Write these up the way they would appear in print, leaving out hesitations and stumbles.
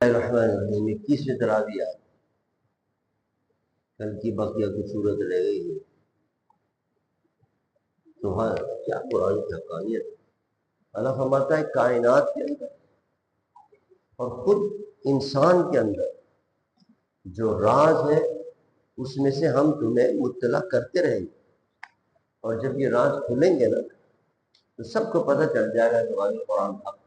الرحمن الرحیم 21ویں تراویح کل کی بقیہ کی صورت رہ گئی ہے. تو ہاں کیا قرآن کی حقانیت. اللہ فرماتا ہے کائنات کے اندر اور خود انسان کے اندر جو راز ہے اس میں سے ہم تمہیں مطلع کرتے رہیں گے، اور جب یہ راز کھلیں گے نا تو سب کو پتہ چل جائے گا تمہاری قرآن حق.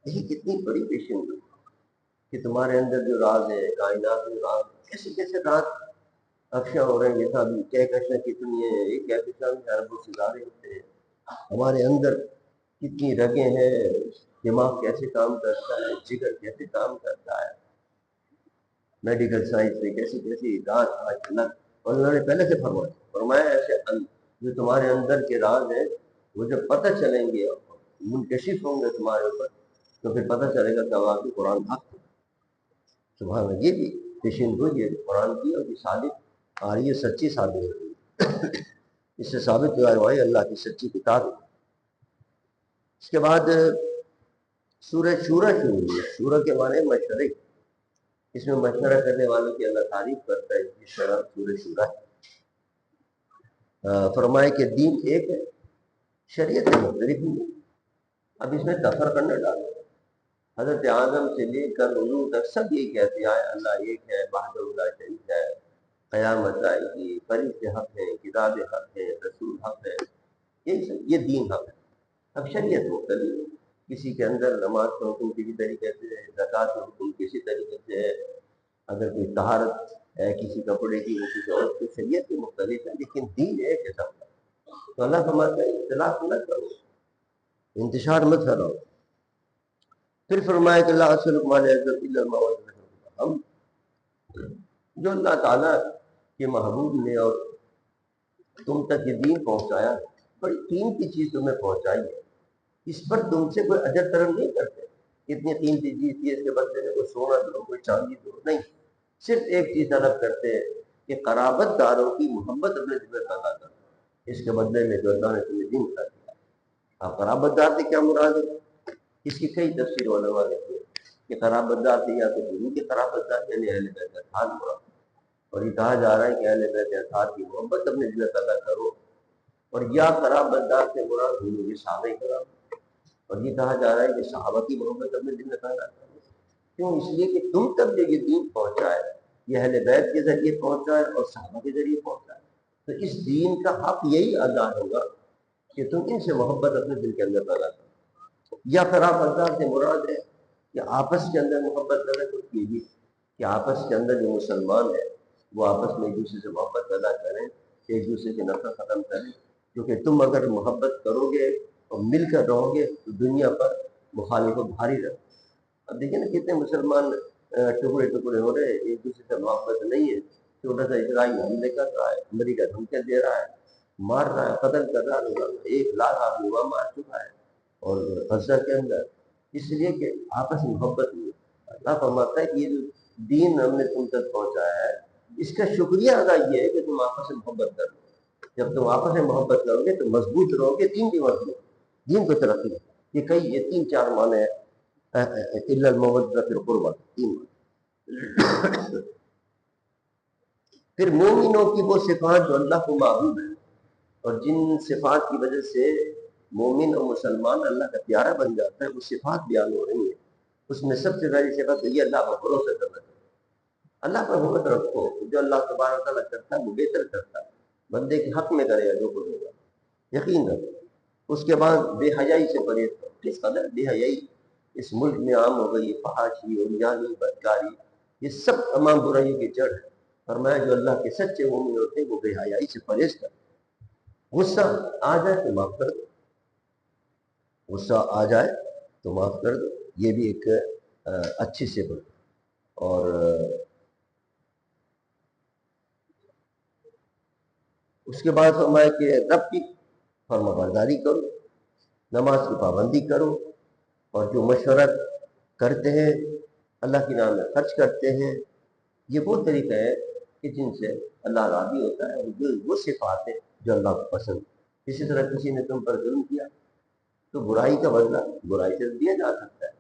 یہ کتنی بڑی پیشن کہ تمہارے اندر جو راز ہے، کائنات میں راز کیسے کیسے راز افشا ہو رہے ہیں. جیسا ابھی کہکشاں کتنی ہیں، ایک کہکشاں میں اربوں ستارے ہوتے ہیں. ہمارے اندر کتنی رگیں ہیں، دماغ کیسے کام کرتا ہے، جگر کیسے کام کرتا ہے، میڈیکل سائنس میں کیسی کیسی رات آج الگ. اور انہوں نے پہلے سے فرمایا ایسے جو تمہارے اندر کے راز ہیں وہ جب پتہ چلیں گے، منکشف ہوں گے تمہارے اوپر، تو پھر پتہ چلے گا کہ واقعی قرآن حق ہے. سبحان اللہ. یہ بھی پیشین گوئی ہے قرآن کی، اور یہ ثابت آ رہی ہے، سچی ثابت ہو رہی ہے. اس سے ثابت ہوا ہے اللہ کی سچی کتاب ہے. اس کے بعد سورہ شورہ شروع ہوئی ہے. شورہ کے معنی مشورے. اس میں مشورہ کرنے والوں کی اللہ تعریف کرتا ہے. اس طرح سورہ شورہ ہے. فرمائے کہ دین ایک ہے، شریعت مختلف ہے. اب اس میں تفرقہ نہ ڈالو. حضرت آدم سے لے کر حضور تک سب یہ کہتے آئے اللہ ایک ہے، وحدہ لا شریک ہے، قیامت آئے گی، فرشتے حق ہیں، کتاب حق ہے، رسول حق ہے. یہ دین حق ہے. اب شریعت مختلف ہے. کسی کے اندر نماز کا حکم کسی طریقے سے ہے، زکوٰۃ کا حکم کسی طریقے سے ہے، اگر کوئی طہارت ہے کسی کپڑے کی، کسی اور کی. شریعت کی مختلف ہے لیکن دین ایک ہے سب کا. تو اللہ فرماتا ہے اختلاف نہ کرو، انتشار مت کرو. پھر فرمایا کہ اللہ ہم جو اللہ تعالیٰ کے محبوب نے اور تم تک یہ دین پہنچایا، بڑی قیمتی چیز تمہیں پہنچائی ہے. اس پر تم سے کوئی اجر طلب نہیں کرتے. اتنی قیمتی چیز تھی، اس کے بدلے میں کوئی سونا دو، کوئی چاندی دو، نہیں. صرف ایک چیز طلب کرتے ہیں کہ قرابت داروں کی محبت اپنے دل میں پیدا کرو. اس کے بدلے میں جو اللہ نے تمہیں دین کر دیا. اب قرابت دار سے کیا مراد ہے؟ اس کی کئی تفسیر علماء نے کی کہ قرابت دار سے یا تو دین کی قرابت دار یعنی اہل بیت اطہار مراد. اور یہ کہا جا رہا ہے کہ اہل بیت اطہار کی محبت اپنے دل میں پیدا کرو. اور یا قرابت دار سے مراد حضور صحابہ کرام. اور یہ کہا جا رہا ہے کہ صحابہ کی محبت اپنے دل میں پیدا کرو. کیوں؟ اس لیے کہ تم تک جو یہ دین پہنچا ہے یہ اہل بیت کے ذریعے پہنچا ہے اور صحابہ کے ذریعے پہنچا ہے. تو اس دین کا حق یہی ادا ہوگا کہ تم ان سے محبت اپنے دل کے اندر پیدا کرو. یا قرابت دار سے مراد ہے کہ آپس کے اندر محبت پیدا کرتی ہے کہ آپس کے اندر جو مسلمان ہے وہ آپس میں ایک دوسرے سے محبت پیدا کریں، ایک دوسرے کی نفرت ختم کریں. کیونکہ تم اگر محبت کرو گے اور مل کر رہو گے تو دنیا پر مخالف بھاری رہے. اب دیکھیں نا کتنے مسلمان ٹکڑے ٹکڑے ہو رہے ہیں، ایک دوسرے سے محبت نہیں ہے. چھوٹا سا اسرائیل حملے کر رہا ہے، امریکہ دھمکیاں دے رہا ہے، مار رہا ہے، قتل کر رہا ہے. 1,00,000 آدمی وہاں مار چکا ہے اور غزہ کے اندر، اس لیے کہ آپس میں محبت نہیں. اللہ فرماتا ہے کہ یہ جو دین ہم نے تم تک پہنچایا ہے اس کا شکریہ ادا یہ ہے کہ تم آپس میں محبت کرو. جب تم آپس میں محبت کرو گے تو مضبوط رہو گے، دین بھی مضبوط، دین کو ترقی. یہ کئی یہ 3-4 معنی ہے الا المودۃ فی القربہ. پھر مومنوں کی وہ صفات جو اللہ کو معبود ہے اور جن صفات کی وجہ سے مومن اور مسلمان اللہ کا پیارا بن جاتا ہے، وہ صفات بیان ہو رہی ہیں. اس میں سب سے پہلی صفت یہ اللہ پر بھروسہ کرنا چاہیے. اللہ پر بھروسہ رکھو. جو اللہ تبارک تعالیٰ کرتا ہے وہ بہتر کرتا ہے. بندے کے حق میں کرے گا جو کچھ ہوگا، یقین رکھو. اس کے بعد بے حیائی سے پرہیز کرو. کس قدر بے حیائی اس ملک میں عام ہو گئی. فحاشی، عریانی، بدکاری، یہ سب تمام برائیوں کی جڑ ہے. فرمایا جو اللہ کے سچے مومن ہوتے ہیں وہ بے حیائی سے پرہیز کرتے. غصہ آ جائے تو معاف کر دو، غصہ آ جائے تو معاف کر دو. یہ بھی ایک اچھی صفت. اور اس کے بعد فرمایا کہ رب کی فرما برداری کرو، نماز کی پابندی کرو، اور جو مشورہ کرتے ہیں اللہ کے نام میں خرچ کرتے ہیں. یہ وہ طریقہ ہے کہ جن سے اللہ راضی ہوتا ہے. وہ صفات ہے جو اللہ کو پسند. اسی طرح کسی نے تم پر ظلم کیا تو برائی کا بدلہ برائی سے دیا جا سکتا ہے.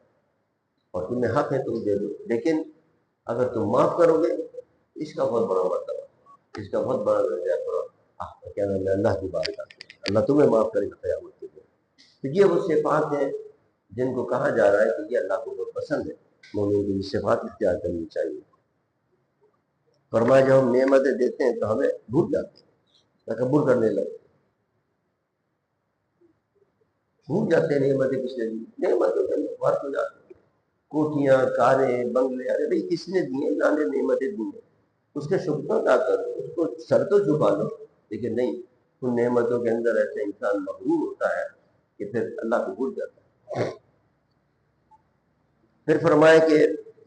اور تمہیں حق ہے تم دے دو، لیکن اگر تم معاف کرو گے اس کا بہت بڑا مرتبہ، اس کا بہت بڑا درجہ ہے، کیا نام ہے، اللہ کی بات کرتے ہیں، اللہ تمہیں معاف کرے گا قیامت کے دن۔ تو یہ وہ صفات ہیں جن کو کہا جا رہا ہے کہ یہ اللہ کو بہت پسند ہے، مومن کو یہ صفات اختیار کرنی چاہیے۔ فرمایا جب ہم نعمتیں دیتے ہیں تو ہمیں بھول جاتے ہیں، تکبر کرنے لگتے ہیں، بھول جاتے ہیں نعمتیں کس نے دی، نعمتوں کے اندر فرق ہو جاتے ہیں، کوٹیاں، کاریں، بنگلے، ارے بھائی کس نے دیے، اللہ نے نعمتیں دی ہیں، اس کے شکر ادا کرو، اس کو سر تو جھکا لو، لیکن نہیں، ان نعمتوں کے اندر ایسے انسان مغرور ہوتا ہے کہ پھر اللہ کو بھول جاتا ہے۔ پھر فرمایا کہ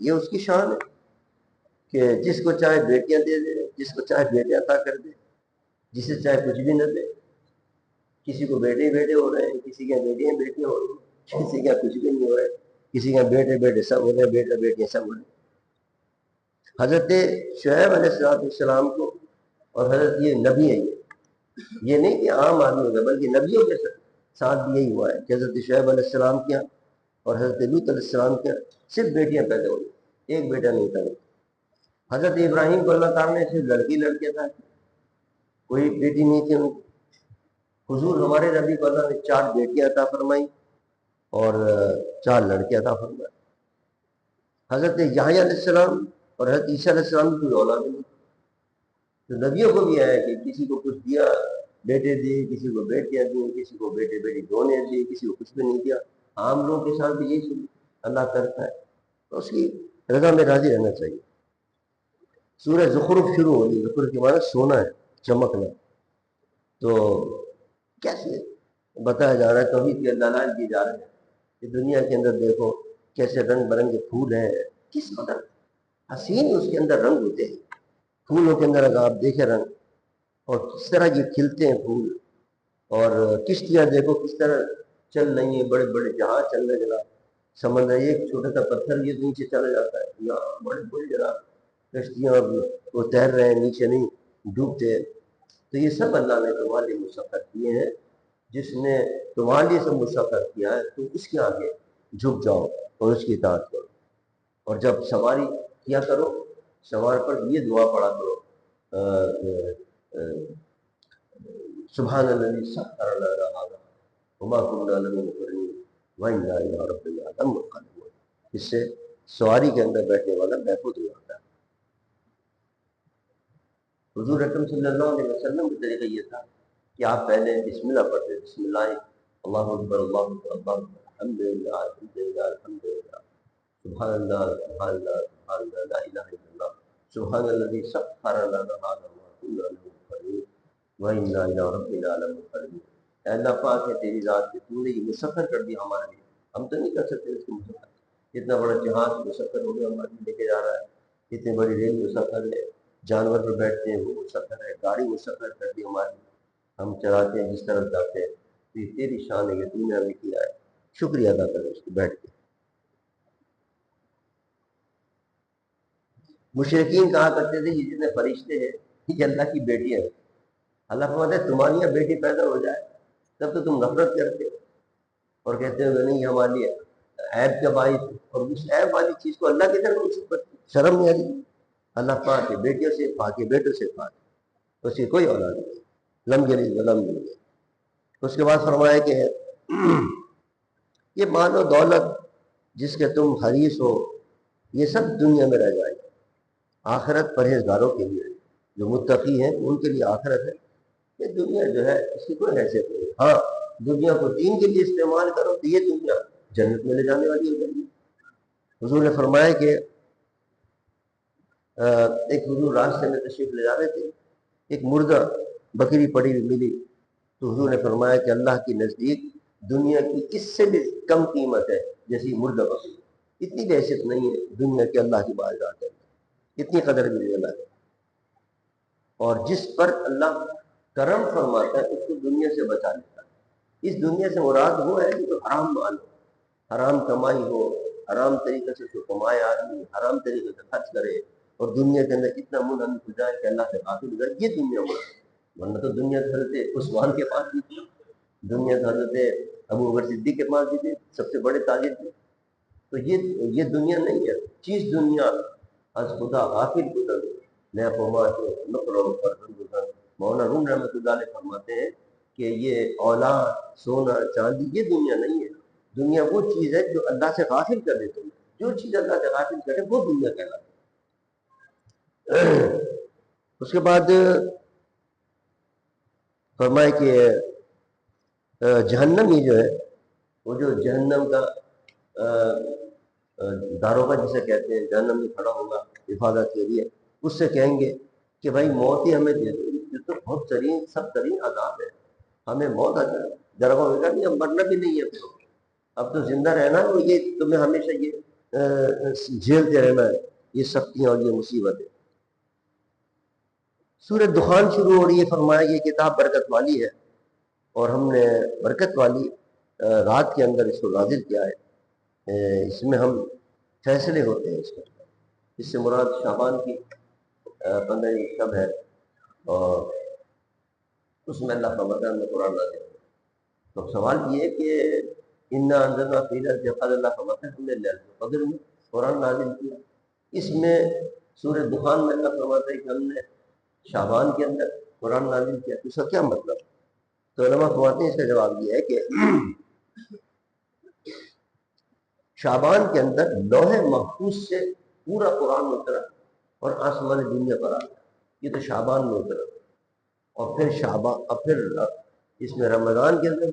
یہ اس کی شان ہے کہ جس کو چاہے بیٹیاں دے دے، جس کو چاہے بیٹے عطا کر دے، جسے چاہے کچھ بھی نہ دے، کسی کو بیٹے بیٹے ہو رہے ہیں، کسی کے بیٹیاں بیٹیاں ہو رہی ہیں، کسی کا کچھ بھی نہیں ہو رہا ہے، کسی کا بیٹے بیٹے سب ہو رہے ہیں، بیٹا بیٹیاں سب ہو رہے ہیں۔ حضرت شعیب علیہ السلام کو، اور حضرت یہ نبی ہے، یہ نہیں کہ عام آدمی ہوگا بلکہ نبیوں کے ساتھ بھی یہی ہوا ہے کہ حضرت شعیب علیہ السلام کیا اور حضرت لوط علیہ السلام کیا صرف بیٹیاں پیدا ہوئی، ایک بیٹا نہیں تھا۔ حضرت ابراہیم کو اللہ تعالیٰ نے صرف لڑکیاں تھا، کوئی بیٹی نہیں تھی ان کو۔ حضور ہمارے نبی کو اللہ نے 4 بیٹیاں عطا فرمائی اور 4 لڑکے عطا فرمائے۔ حضرت یحییٰ علیہ السلام اور حضرت عیسیٰ علیہ السلام کی اولاد نہیں، تو نبیوں کو بھی آیا کہ کسی کو کچھ دیا، بیٹے دیے، کسی کو بیٹیاں دی، کسی کو بیٹے بیٹی دونوں دیے، کسی کو کچھ بھی نہیں دیا۔ عام لوگوں کے ساتھ بھی یہی سن اللہ کرتا ہے، تو اس کی رضا میں راضی رہنا چاہیے۔ سورہ زخرف شروع ہوگی، زخرف کے معنی سونا ہے، چمکنا، تو کیسے بتایا جا رہا ہے، توحید کے دلائل دیے جا رہے ہیں کہ دنیا کے اندر دیکھو کیسے رنگ برنگے پھول ہیں، کس قدر حسین اس کے اندر رنگ ہوتے ہیں، پھولوں کے اندر اگر آپ دیکھیں رنگ، اور کس طرح یہ کھلتے ہیں پھول، اور کشتیاں دیکھو کس طرح چل رہی ہیں، بڑے بڑے جہاز چل رہے ہیں جناب، سمندر ایک چھوٹا سا پتھر یہ نیچے چلا جاتا ہے، یہاں بڑے بڑے جناب کشتیاں وہ تیر رہے ہیں، نیچے نہیں ڈوبتے ہیں۔ تو یہ سب اللہ نے تمہارے لیے مسخر کیے ہیں، جس نے تمہارے لیے سب مسخر کیا ہے، تو اس کے آگے جھک جاؤ اور اس کی اطاعت کرو، اور جب سواری کیا کرو سوار پر یہ دعا پڑھا کرو، سبحان الذی سخر لنا ھذا وما كنا له مقرنین وإنا إلی ربنا لمنقلبون۔ اس سے سواری کے اندر بیٹھنے والا محفوظ ہو جاتا ہے۔ حضور اکرم صلی اللہ علیہ وسلم کا طریقہ یہ تھا کہ آپ پہلے بسم اللہ پڑھتے، بسم اللہ، اللہ اکبر اللہ اکبر، الحمدللہ الحمدللہ الحمدللہ، سبحان اللہ سبحان اللہ سبحان اللہ، لا الہ الا اللہ، سبحان الذی سخر لنا ھذا وما كنا له مقرنین وإنا إلی ربنا لمنقلبون۔ اے اللہ پاک ہے تیری ذات کہ تم نے یہ مسخر کر دیا ہمارے لیے، ہم تو نہیں کر سکتے اس کو مسخر، اتنا بڑا جہاز مسخر ہو گیا ہمارے لیے، لے کے جا رہا ہے، اتنی بڑی ریل مسخر ہے، جانور پر بیٹھتے ہیں وہ مسخر ہے، گاڑی مسخر کر دی ہماری، ہم چلاتے ہیں جس طرف جاتے ہیں، تو یہ تیری شان ہے، یہ تم نے ہمیں کیا ہے، شکریہ ادا کرو اس کو بیٹھ کے۔ مشرکین کہا کرتے تھے یہ جتنے فرشتے ہیں یہ اللہ کی بیٹیاں ہیں، اللہ فرماتا ہے تمہاری یہاں بیٹی پیدا ہو جائے تب تو تم نفرت کرتے ہو اور کہتے ہو نہیں ہمارے لیے عیب کا باعث، اور اس عیب والی چیز کو اللہ کی طرف نسبت شرم نہیں آتی۔ اللہ پاک ہے، بیٹیوں سے پاک ہے، بیٹوں سے پاک ہے، اس کی کوئی اولاد نہیں، لم یلد ولم یولد۔ اس کے بعد فرمایا کہ یہ مال و دولت جس کے تم حریص ہو یہ سب دنیا میں رہ جائے گا، آخرت پرہیزگاروں کے لیے، جو متقی ہیں ان کے لیے آخرت ہے، یہ دنیا جو ہے اس کی کوئی حیثیت نہیں۔ ہاں دنیا کو دین کے لیے استعمال کرو تو یہ دنیا جنت میں لے جانے والی ہو جائے گی۔ حضور نے فرمایا کہ ایک حضور راستے میں تشریف لے جا رہے تھے، ایک مردہ بکری پڑی ہوئی ملی، تو حضور نے فرمایا کہ اللہ کے نزدیک دنیا کی اس سے بھی کم قیمت ہے جیسی مردہ بکری، اتنی بھی حیثیت نہیں ہے دنیا کے اللہ کی بارگاہ کے اندر، اتنی قدر بھی نہیں اللہ ہے۔ اور جس پر اللہ کرم فرماتا ہے اس کو دنیا سے بچا لیتا ہے۔ اس دنیا سے مراد وہ ہے کہ جو حرام مال ہو، حرام کمائی ہو، حرام طریقے سے جو کمائے آدمی حرام طریقے سے خرچ کرے، اور دنیا کے اندر اتنا منحرف ہو جائے کہ اللہ سے غافل ہو جائے، یہ دنیا مراد۔ ورنہ تو دنیا تو حضرت عثمان کے پاس بھی تھی، دنیا تو حضرت ابو بکر صدیق کے پاس بھی تھی، سب سے بڑے تاجر تھے، تو یہ دنیا نہیں ہے، چیز دنیا از خدا غافل گزر نیا فرماتے مولانا روم رحمۃ اللہ علیہ فرماتے ہیں کہ یہ اولاد، سونا، چاندی یہ دنیا نہیں ہے. دنیا وہ چیز ہے جو اللہ سے غافل کر دے تمہیں. جو چیز اللہ سے غافل کرے وہ دنیا کہلاتی. اس کے بعد فرمائے کہ جہنم ہی جو ہے وہ جو جہنم کا داروغہ جسے کہتے ہیں، جہنم میں کھڑا ہوگا حفاظت کے لیے، اس سے کہیں گے کہ بھائی موت ہی ہمیں دے دو، یہ تو بہت سب ترین عذاب ہے، ہمیں موت آ جائے. درگاہ ہوگا نہیں، اب مرنا بھی نہیں ہے، اب تو زندہ رہنا ہے، یہ تمہیں ہمیشہ یہ جھیلتے رہنا ہے یہ سختیاں اور یہ مصیبتیں. سورہ دخان شروع ہو رہی ہے. فرمایا یہ کتاب برکت والی ہے اور ہم نے برکت والی رات کے اندر اس کو نازل کیا ہے. اس میں ہم فیصلے ہوتے ہیں. اس سے مراد شعبان کی 15 شب ہے اور اس میں اللہ کا وطن میں قرآن نازل ہے. تو سوال یہ ہے کہ اللہ کا وطن ہم نے قدر میں قرآن نازل کیا. اس میں سورہ دخان میں اللہ فرماتا ہے کہ ہم نے شعبان کے اندر قرآن نازل کیا. اس کا کیا مطلب؟ تو علماء فرماتے ہیں اس کا جواب یہ ہے کہ شعبان کے اندر لوح محفوظ سے پورا قرآن اترا اور آسمان دنیا پر آ گیا. یہ تو شعبان میں اترا. اور پھر اس میں رمضان کے اندر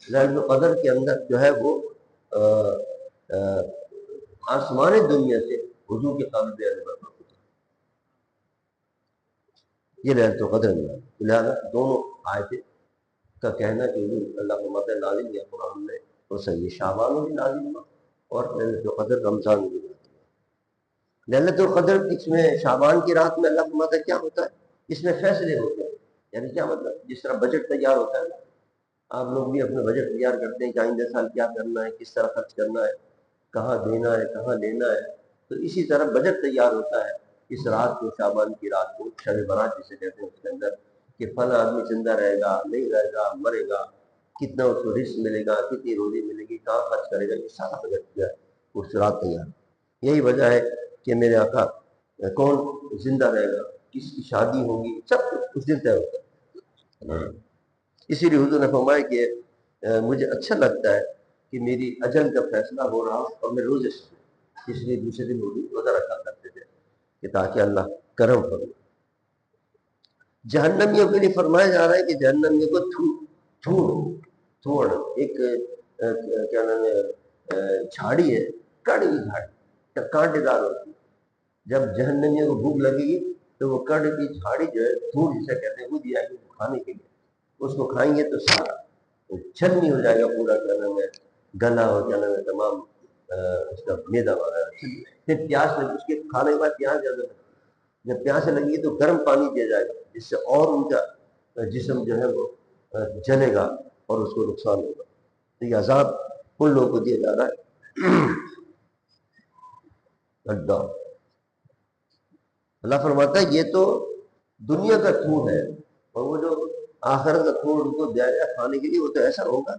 لیلۃ القدر کے اندر جو ہے وہ آسمان دنیا سے حضور کے قابل یہ لیلۃ القدر میں. لہٰذا دونوں آیتیں کا کہنا کہ اللہ کو مت نازل کیا قرآن میں وہ صحیح. شعبان میں بھی نازل ہوا اور لیلۃ القدر رمضان میں بھی نازل ہوا. لیلۃ القدر اس میں شعبان کی رات میں اللہ فرماتا ہے کیا ہوتا ہے؟ اس میں فیصلے ہوتے ہیں. یعنی کیا مطلب؟ جس طرح بجٹ تیار ہوتا ہے، آپ لوگ بھی اپنا بجٹ تیار کرتے ہیں کہ آئندہ سال کیا کرنا ہے، کس طرح خرچ کرنا ہے، کہاں دینا ہے، کہاں لینا ہے. تو اسی طرح بجٹ تیار ہوتا ہے اس رات کو، شعبان کی رات کو، شب برات جسے کہتے ہیں، اس کے اندر کہ فلاں آدمی زندہ رہے گا، نہیں رہے گا، مرے گا، کتنا اس کو رزق ملے گا، کتنی روزی ملے گی، کہاں خرچ کرے گا. یہ سارا بجٹ کیا ہے اس رات تیار. یہی وجہ ہے کہ میرے آقا کون زندہ رہے گا، کس کی شادی ہوگی، سب کچھ دن طے ہوتا ہے. اسی لیے حضور نے فرمایا کہ مجھے اچھا لگتا ہے کہ میری اجل کا فیصلہ ہو رہا اور میں روزے سے، اس لیے دوسرے دن روزہ رکھا کرتے تھے کہ تاکہ اللہ کرم کرے. جہنمیوں کے لیے فرمایا جا رہا ہے کہ جہنمیوں کو تھوڑ ایک کیا نام ہے جھاڑی ہے، کڑی جھاڑی کانٹے دار ہوتی ہے. جب جہنمیوں کو بھوک لگے گی تو وہ کڑی کی جھاڑی جو ہے دھوڑ جسے کہتے ہیں وہ دیا گیا کھانے کے لیے. اس کو کھائیں گے تو سارا چھلنی ہو جائے گا پورا، کیا نام ہے گلا اور کیا نام ہے تمام اس کا میدا وغیرہ. پھر پیاس لگی، اس کے کھانے کے بعد پیاس زیادہ لگی. جب پیاس لگی تو گرم پانی دیا جائے گا جس سے اور ان کا جسم جو ہے وہ جلے گا اور اس کو نقصان ہوگا. تو یہ عذاب ان لوگوں کو دیا جا رہا ہے. اللہ فرماتا ہے یہ تو دنیا کا تھوڑ ہے اور وہ جو آخرت کا تھوڑ ان کو دیا جائے کھانے کے لیے وہ تو ایسا ہوگا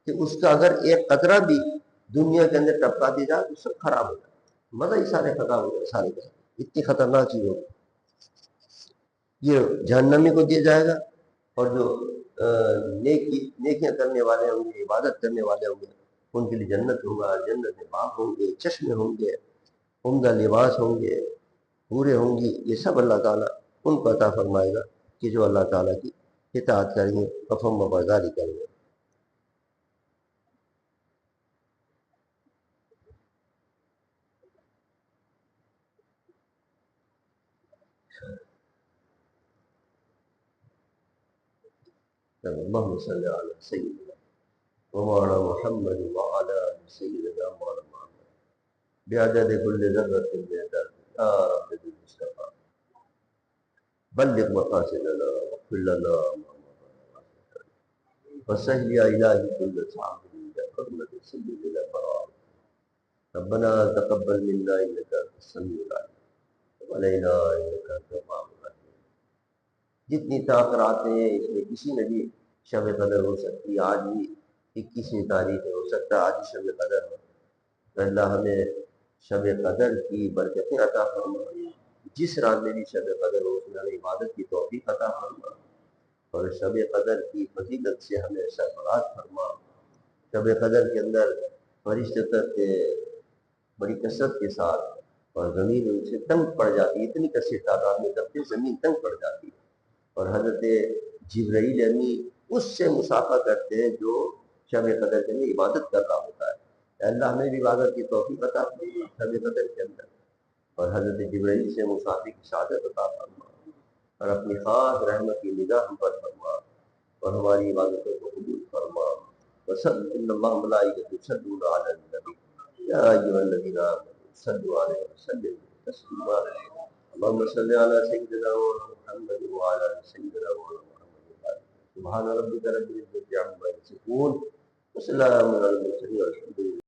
کہ اس کا اگر ایک قطرہ بھی دنیا کے اندر ٹپکا دی جائے تو سب خراب ہو جائے، مزہ ہی سارے خراب ہو جائے، سارے اتنی خطرناک چیز ہوگی. یہ جہنمی کو دیا جائے گا اور جو نیکیاں کرنے والے ہوں گے، عبادت کرنے والے ہوں گے ان کے لیے جنت ہوگا. جنت میں باغ ہوں گے، چشمے ہوں گے، عمدہ لباس ہوں گے، پورے ہوں گی. یہ سب اللہ تعالیٰ ان کو عطا فرمائے گا کہ جو اللہ تعالیٰ کی اطاعت کریں گے، حکم و برداری کریں گے. اللهم صل على سيدنا ومولانا محمد وعلى آل سيدنا مولانا محمد بعدد كل ذرة بعدد يا رب بالمصطفى بلغ مقاصدنا واغفر لنا ما مضى وسهل يا إلهي كل صعب بحرمة سيدنا البراء. ربنا تقبل منا إنك أنت السميع العليم وعلينا إنك أنت التواب الرحيم. جتنی تاخراتیں ہیں اس میں کسی نے بھی شب قدر ہو سکتی ہے. آج بھی 21ویں تاریخ ہے، ہو سکتا ہے آج ہی شب قدر ہو. اللہ ہمیں شب قدر کی برکتیں عطا فرما، جس رات میں بھی شب قدر ہو اس میں ہمیں عبادت کی توفیق عطا فرما، اور شب قدر کی فضیلت سے ہمیں سرفراز فرما۔ شب قدر کے اندر فرشتوں کے بڑی کثرت کے ساتھ، اور زمین ان سے تنگ پڑ جاتی ہے، اتنی کثیر تعداد میں تب زمین تنگ پڑ جاتی ہے، اور حضرت جبرائیل امین اس سے مسافہ کرتے ہیں جو شب قدر کے اندر عبادت کر رہا ہوتا ہے۔ اللہ ہمیں بھی عبادت کی توفیق عطا فرما شب قدر کے اندر، اور حضرت جبرائیل سے مسافر کی شہادت عطا فرما، اور اپنی خاص رحمت کی نگاہ ہم پر فرما، اور ہماری عبادتوں کو قبول فرما۔ وصلی اللہ ملائکۃ یصلون علی النبی یا ایھا الذین آمنوا صلوا علیہ وسلموا تسلیما۔ اللهم صل علی سیدنا محمد وعلی آل سیدنا محمد۔ سبحان ربک رب العزۃ عما یصفون وسلام علی المرسلین والحمد للہ۔